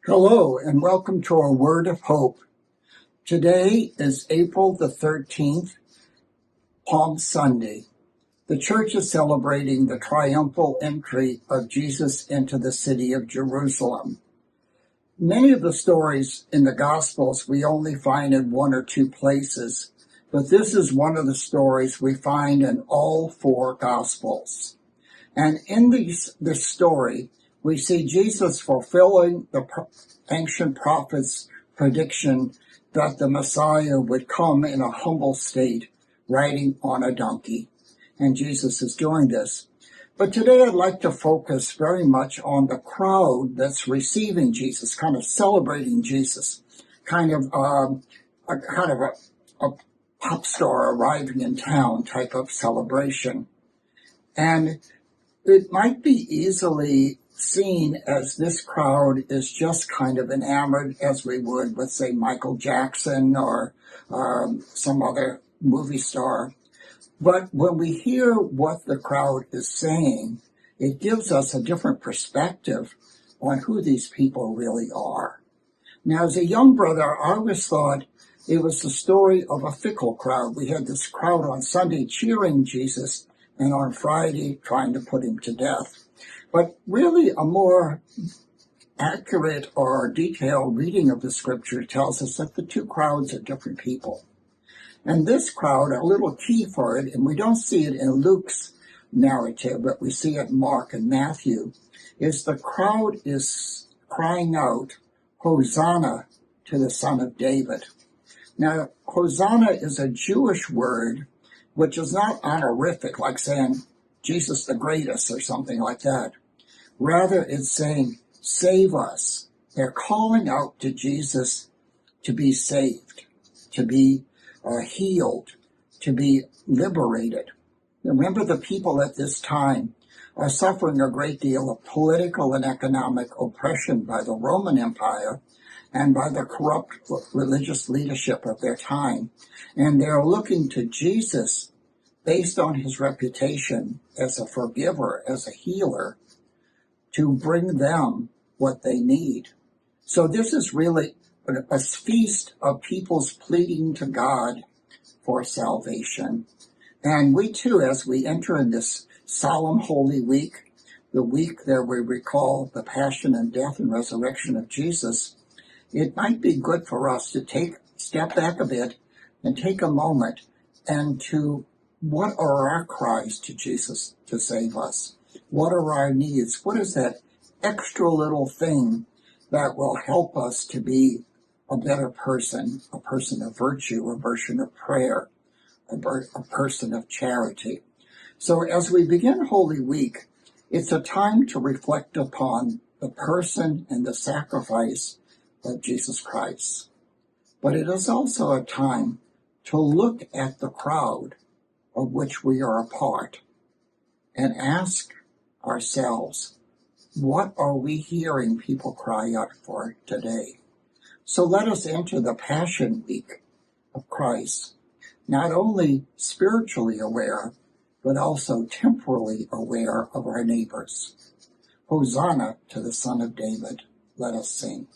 Hello, and welcome to our Word of Hope. Today is April the 13th, Palm Sunday. The church is celebrating the triumphal entry of Jesus into the city of Jerusalem. Many of the stories in the Gospels we only find in one or two places, but this is one of the stories we find in all four Gospels. And in this story, we see Jesus fulfilling the ancient prophet's prediction that the Messiah would come in a humble state, riding on a donkey. And Jesus is doing this. But today I'd like to focus very much on the crowd that's receiving Jesus, kind of celebrating Jesus, kind of a pop star arriving in town type of celebration. And it might be easily seen as this crowd is just kind of enamored, as we would with, say, Michael Jackson or some other movie star. But when we hear what the crowd is saying, it gives us a different perspective on who these people really are. Now, as a young brother, I always thought it was the story of a fickle crowd. We had this crowd on Sunday cheering Jesus, and on Friday trying to put him to death. But really a more accurate or detailed reading of the scripture tells us that the two crowds are different people. And this crowd, a little key for it, and we don't see it in Luke's narrative, but we see it in Mark and Matthew, is the crowd is crying out, Hosanna to the Son of David. Now, Hosanna is a Jewish word which is not honorific, like saying Jesus the greatest or something like that. Rather, it's saying, save us. They're calling out to Jesus to be saved, to be healed, to be liberated. Remember, the people at this time are suffering a great deal of political and economic oppression by the Roman Empire and by the corrupt religious leadership of their time. And they're looking to Jesus, based on his reputation as a forgiver, as a healer, to bring them what they need. So this is really a feast of people's pleading to God for salvation. And we too, as we enter in this solemn Holy Week, the week that we recall the passion and death and resurrection of Jesus, it might be good for us to step back a bit and take a moment and to, what are our cries to Jesus to save us? What are our needs? What is that extra little thing that will help us to be a better person, a person of virtue, a person of prayer, a person of charity? So as we begin Holy Week, it's a time to reflect upon the person and the sacrifice of Jesus Christ. But it is also a time to look at the crowd of which we are a part and ask ourselves, what are we hearing people cry out for today? So let us enter the Passion Week of Christ, not only spiritually aware, but also temporally aware of our neighbors. Hosanna to the Son of David. Let us sing.